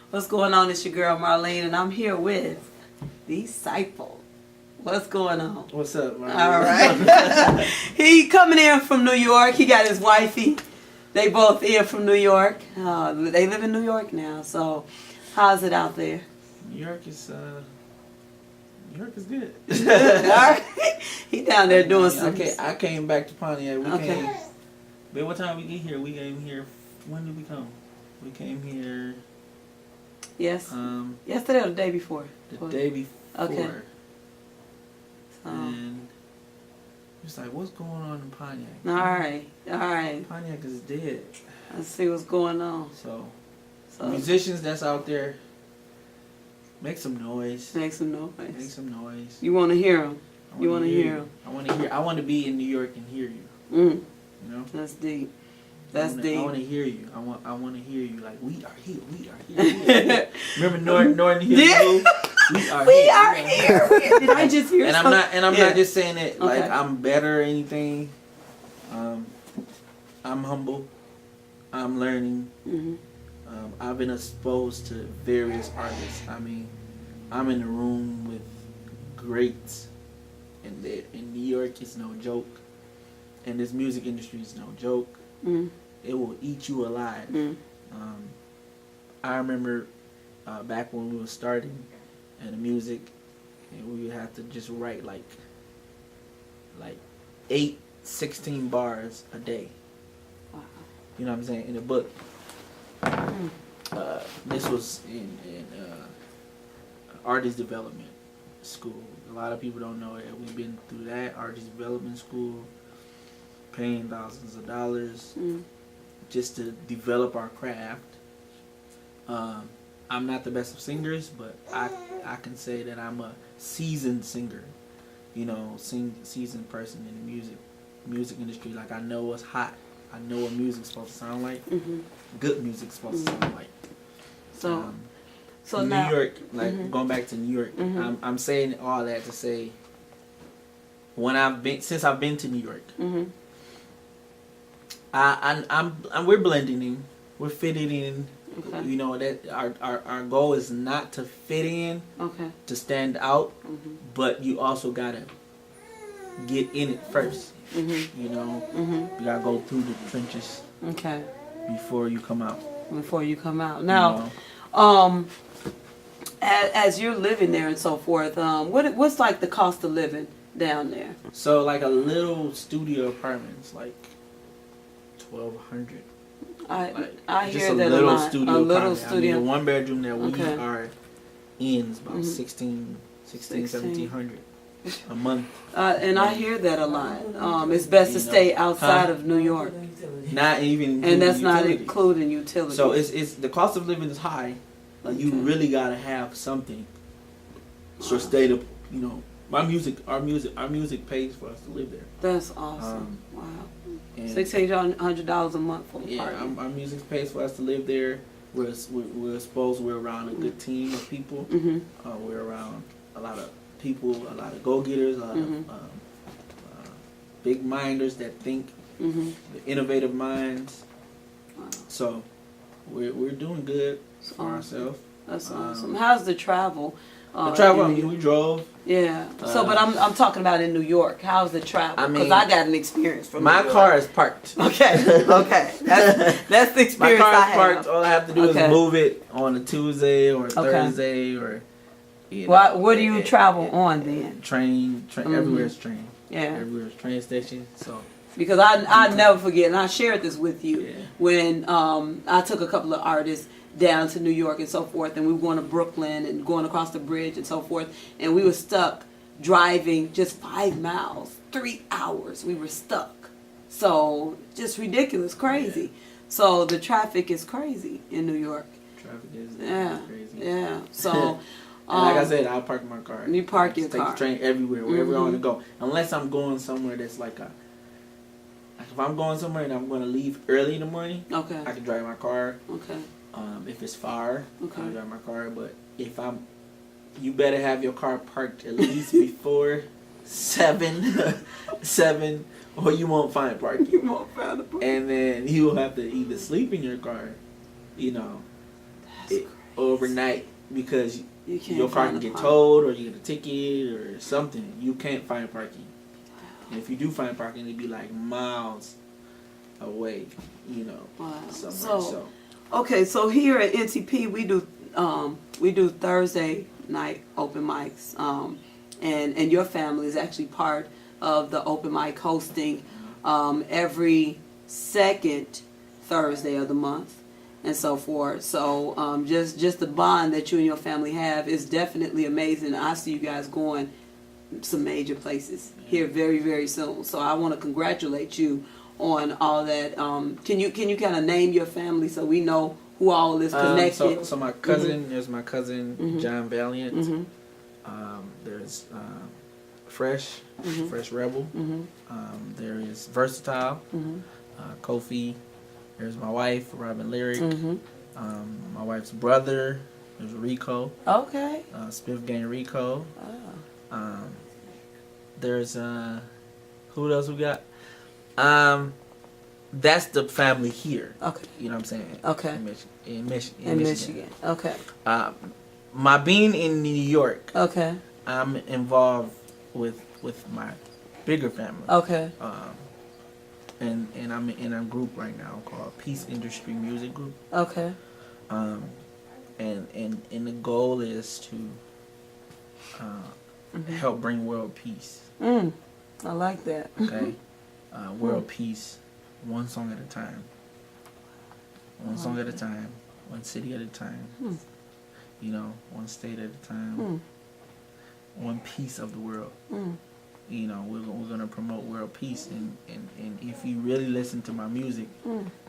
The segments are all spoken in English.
What's going on? It's your girl Marline, and I'm here with the Ciple. What's going on? What's up, Marline? All right. He coming in from New York. He got his wifey. They both in from New York. They live in New York now. So, how's it out there? New York is good. All right. He down there doing some. Okay, I came back to Pontiac. Okay. But what time we get here? We came here. When did we come? We came here. Yes. Yesterday or the day before? The day before. Okay. So. And it's like, what's going on in Pontiac? All right. Pontiac is dead. Let's see what's going on. So musicians that's out there, make some noise. Make some noise. Make some noise. You want to hear them. You want to hear them. I want to be in New York and hear you. You know. That's deep. That's deep. I want to hear you. I want to hear you. Like, we are here. We are here. Remember Norton Hill? Yeah. We are here. Did I just hear? And I'm not just saying it like I'm better or anything. I'm humble. I'm learning. I've been exposed to various artists. I mean, I'm in a room with greats, and New York is no joke, and this music industry is no joke. It will eat you alive. I remember back when we were starting in the music, and we would have to just write like 16 bars a day. Wow. You know what I'm saying? In a book. This was in artist development school. A lot of people don't know that we've been through that artist development school, paying thousands of dollars just to develop our craft. I'm not the best of singers, but I can say that I'm a seasoned singer. You know, seasoned person in the music industry. Like, I know what's hot. I know what music's supposed to sound like. Good music's supposed to sound like. So now, New York, like going back to New York, I'm saying all that to say, since I've been to New York, we're blending in, we're fitting in. Okay. You know that our goal is not to fit in, to stand out, but you also gotta get in it first. You know, you gotta go through the trenches. Okay. Before you come out. Now, you know, as you're living there and so forth, what's like the cost of living down there? So like a little studio apartment's like $1,200. I hear that a lot. A little studio. The one bedroom that we are in is about $1,700 a month. And I hear that a lot. It's best to stay outside of New York. Not even, and that's not including utilities. So it's the cost of living is high. You really gotta have something sustainable. You know, our music pays for us to live there. That's awesome. Wow. $1,600 a month for the party. Our music pays for us to live there. We're supposed we're around a good team of people. We're around a lot of people, a lot of go-getters, a lot of big minders that think, the innovative minds. Wow. So we're doing good for ourselves. That's awesome. How's the travel? The travel, I mean, we drove. Yeah. But I'm talking about in New York. How's the travel? Because I got an experience from my New York. car is parked. Okay. That's the experience my car is parked. All I have to do is move it on a Tuesday or a Thursday or. You know, what do you travel on then? Train. Everywhere's train. Yeah. Everywhere's train station. So. Because I never forget, and I shared this with you when I took a couple of artists down to New York and so forth, and we were going to Brooklyn and going across the bridge and so forth, and we were stuck driving just 5 miles, 3 hours. We were stuck. So just ridiculous, crazy. Yeah. So the traffic is crazy in New York. Traffic is crazy. Yeah. So. And like I said, I'll park my car. You park your car. Take the train everywhere, wherever I want to go. Unless I'm going somewhere that's like if I'm going somewhere and I'm going to leave early in the morning, I can drive my car. Okay. If it's far, I'll drive my car. But if you better have your car parked at least before 7, or you won't find parking. You won't find the parking. And then you will have to either sleep in your car, you know. That's crazy. overnight because You can't your car find can a get parking. towed or you get a ticket or something. You can't find parking. And if you do find parking, it'd be like miles away, you know, Wow. somewhere. So, okay, so here at NTP we do Thursday night open mics, and your family is actually part of the open mic hosting every second Thursday of the month and so forth. So just the bond that you and your family have is definitely amazing. I see you guys going some major places here very, very soon. So I want to congratulate you on all that. Can you kind of name your family so we know who all is connected? So my cousin, there's my cousin John Valiant. There's Fresh Rebel. There is Versatile, Kofi. There's my wife, Robin Lyric. My wife's brother. There's Rico. Okay. Spiff Gang Rico. Oh. There's who else we got? That's the family here. Okay. You know what I'm saying? Okay. In In Michigan. Okay. My being in New York, Okay. I'm involved with my bigger family. Okay. And I'm in a group right now called Peace Industry Music Group. Okay. And the goal is to help bring world peace. I like that. Okay, world peace, one song at a time. One song at a time, one city at a time. You know, one state at a time. One piece of the world. You know, we're gonna promote world peace, and if you really listen to my music,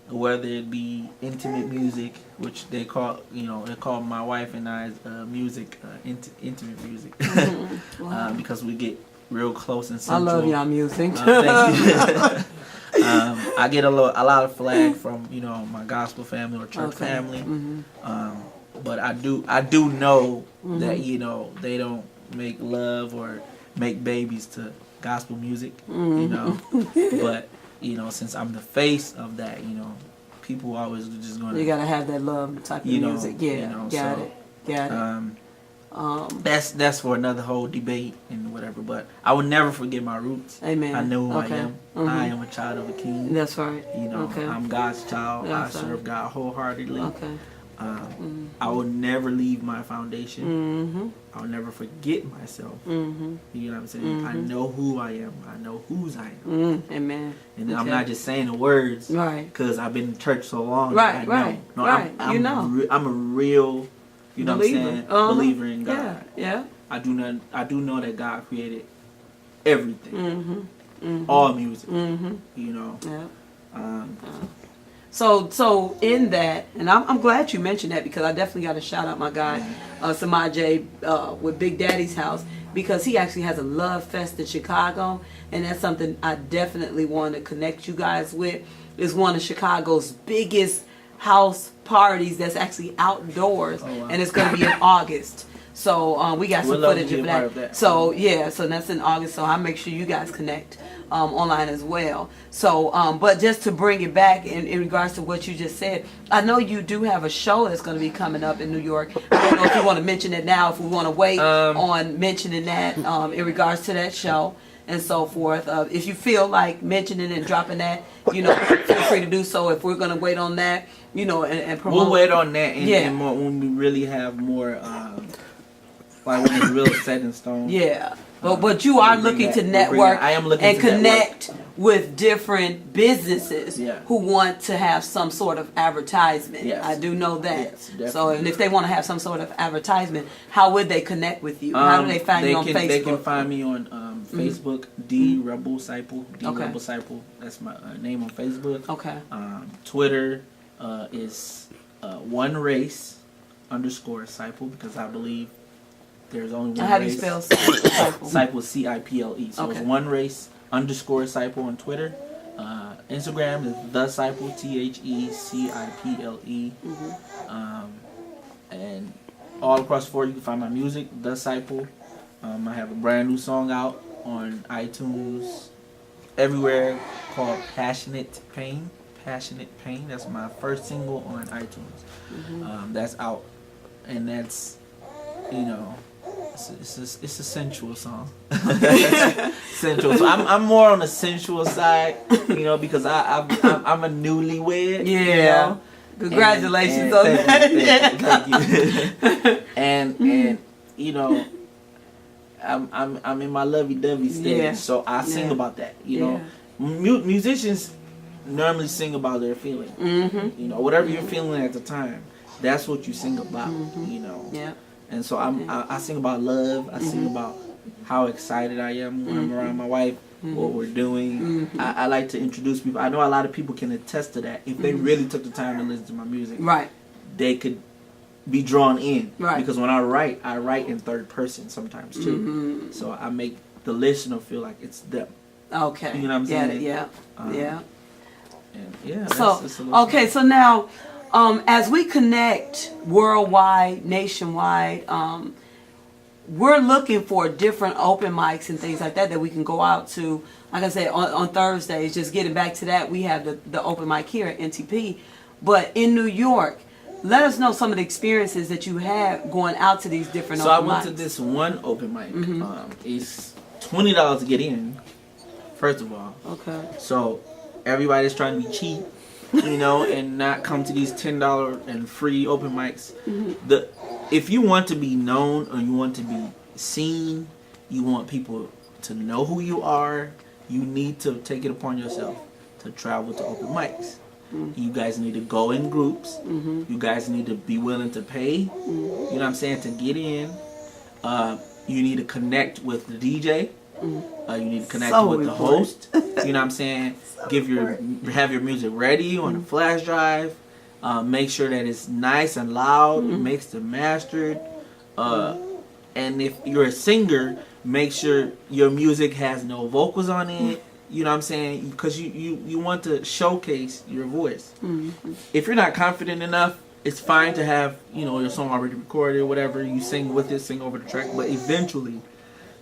whether it be intimate music, which they call my wife and I's music, intimate music, Wow. because we get real close and I sensual. love y'all music. Thank you. I get a lot of flag from my gospel family or church family, but I do know that they don't make love or make babies to gospel music, but since I'm the face of that, people always just gonna You gotta have that love type of music. Yeah, got it. That's for another whole debate and whatever. But I would never forget my roots. Amen. I know who Okay. I am. I am a child of a king. That's right. Okay. I'm God's child. That's I serve God wholeheartedly. Okay. I will never leave my foundation. I will never forget myself. You know what I'm saying? I know who I am. I know whose I am. Amen. And I'm not just saying the words, Right. Because I've been in church so long. Right, that I know. right, No, right. I'm a real, what I'm saying, believer in God. Yeah. I do know that God created everything, all music. Yeah. So in that, and I'm glad you mentioned that because I definitely got to shout out my guy, Samaj with Big Daddy's House, because he actually has a love fest in Chicago, and that's something I definitely want to connect you guys with. It's one of Chicago's biggest house parties that's actually outdoors, and it's going to be in August. So we got some footage of that. So so that's in August. So I'll make sure you guys connect online as well. So, but just to bring it back in regards to what you just said, I know you do have a show that's going to be coming up in New York. I don't know if you want to mention it now, if we want to wait on mentioning that in regards to that show and so forth. If you feel like mentioning and dropping that, feel free to do so. If we're going to wait on that, and promote. We'll wait on that and more, when we really have more, like when it's real set in stone. Yeah. But you are looking to network and connect with different businesses who want to have some sort of advertisement. Yes. I do know that. Yes, so, and if they want to have some sort of advertisement, how would they connect with you? How do they find you on Facebook? They can find me on Facebook, D Rebel Ciple. Rebel Ciple. That's my name on Facebook. Okay. Twitter is _race_Ciple, because I believe there's only one race. How do you spell Ciple? Ciple, Ciple. So it's _Ciple on Twitter. Instagram is the Ciple, THECIPLE. And all across the board, you can find my music, The Ciple. I have a brand new song out on iTunes, everywhere, called Passionate Pain. Passionate Pain. That's my first single on iTunes. That's out. and that's, you know, it's a sensual song. Sensual. So I'm more on the sensual side, you know, because I'm a newlywed. Yeah. You know? Congratulations on that. Thank you. And you know, I'm in my lovey-dovey stage, Yeah. so I sing about that. You know, musicians normally sing about their feeling. Mm-hmm. You know, whatever you're feeling at the time, that's what you sing about. You know. Yeah. And so I sing about love. I sing about how excited I am when I'm around my wife. What we're doing. I like to introduce people. I know a lot of people can attest to that. If they really took the time to listen to my music, Right. they could be drawn in. Right. Because when I write in third person sometimes too. So I make the listener feel like it's them. Okay. You know what I'm saying? Yeah. Yeah. And yeah. So that's a little okay. So now, as we connect worldwide, nationwide, we're looking for different open mics and things like that we can go out to. Like I said, on Thursdays, just getting back to that, we have the open mic here at NTP. But in New York, let us know some of the experiences that you had going out to these different So I open mics. went to this one open mic. It's $20 to get in, first of all. Okay. So everybody's trying to be cheap, you know, and not come to these $10 and free open mics. If you want to be known or you want to be seen, you want people to know who you are, you need to take it upon yourself to travel to open mics. You guys need to go in groups. You guys need to be willing to pay, you know what I'm saying, to get in. You need to connect with the DJ. You need to connect with the host. You know what I'm saying? Have your music ready on a flash drive. Make sure that it's nice and loud, mixed and mastered. And if you're a singer, make sure your music has no vocals on it. You know what I'm saying? Because you want to showcase your voice. If you're not confident enough, it's fine to have, you know, your song already recorded or whatever. You sing with it, sing over the track. But eventually,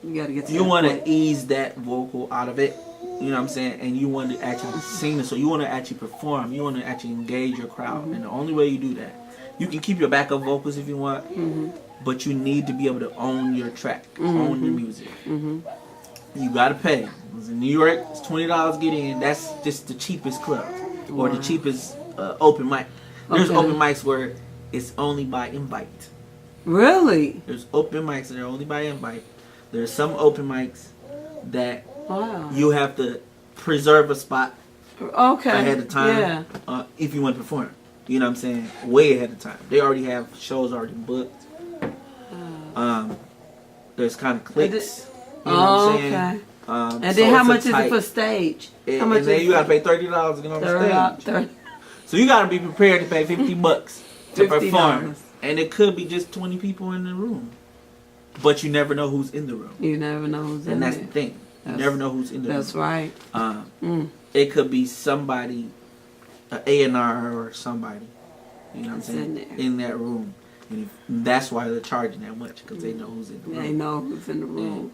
you want to ease that vocal out of it. You know what I'm saying? And you want to actually sing it. So you want to actually perform. You want to actually engage your crowd. And the only way you do that, you can keep your backup vocals if you want. But you need to be able to own your track, own your music. You got to pay. In New York, it's $20 to get in. That's just the cheapest club or the cheapest open mic. There's open mics where it's only by invite. Really? There's open mics that are only by invite. There's some open mics that you have to preserve a spot ahead of time if you want to perform. You know what I'm saying? Way ahead of time. They already have shows already booked. There's kind of cliques. You know what I'm saying? And then how much is it for stage? How much? And then you gotta pay $30 to get on the stage. So you gotta be prepared to pay $50 to perform, and it could be just 20 people in the room, but you never know who's in the room. You never know who's in there. And that's the thing. You never know who's in the room. That's right. It could be somebody, an A&R or somebody, you know what I'm saying, in that room. And that's why they're charging that much, because they know who's in the room. They know who's in the room.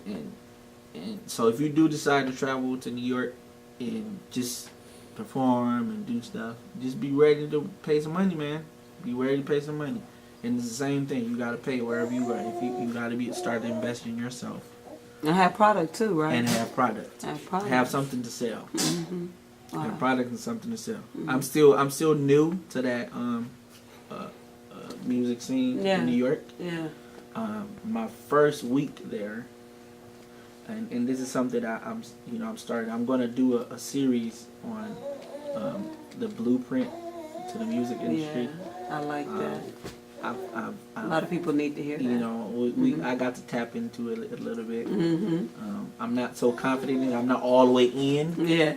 And so if you do decide to travel to New York and just perform and do stuff, just be ready to pay some money, man. Be ready to pay some money. And it's the same thing. You got to pay wherever you are. If you got to start investing in yourself. And have product too, right? And have product. Have something to sell. Have product and something to sell. I'm still new to that music scene in New York. Yeah. My first week there, and this is something that I'm starting. I'm going to do a series on the blueprint to the music industry. Yeah, I like that. A lot of people need to hear that. You know, I got to tap into it a little bit. I'm not so confident in it. I'm not all the way in. Yeah.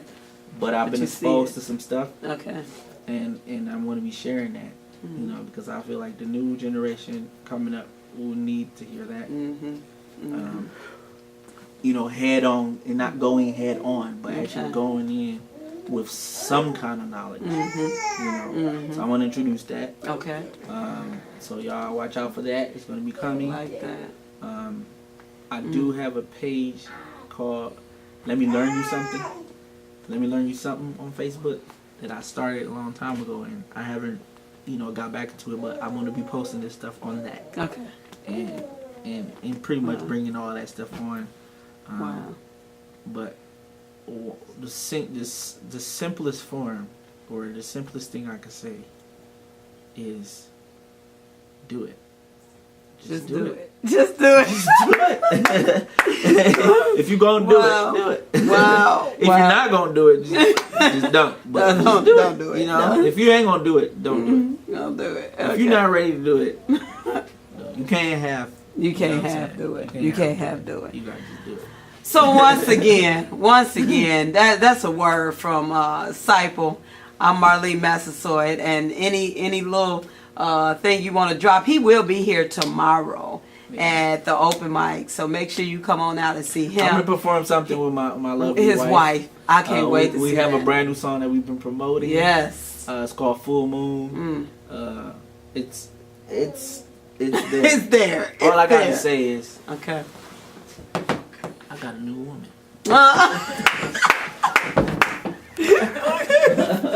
But I've been exposed to some stuff. Okay. And I'm going to be sharing that. You know, because I feel like the new generation coming up will need to hear that. You know, head on, and not going head on, but actually going in with some kind of knowledge. You know, so I want to introduce that. Okay. So y'all watch out for that. It's going to be coming. Like that. I do have a page called "Let Me Learn You Something." Let Me Learn You Something on Facebook that I started a long time ago, and I haven't got back into it, but I'm gonna be posting this stuff on that. Okay. And pretty much bringing all that stuff on. Wow. But the simplest form, or the simplest thing I can say, is do it. Just do it. Just do it. Just do it. If you're gonna do it, do it. Wow. If you're not gonna do it, just don't. But don't do it. If you ain't gonna do it, don't do it. Don't do it. If you're not ready to do it, you can't have. You can't have do it. You can't have do it. You gotta just do it. So once again, that's a word from Ciple. I'm Marline Massasoit, and any little thing you want to drop, he will be here tomorrow at the open mic. So make sure you come on out and see him. I'm gonna perform something with my lovely his wife. I can't wait to see We have that. a brand new song that we've been promoting. Yes. It's called Full Moon. It's there. It's there. All I gotta say is, okay. I got a new woman.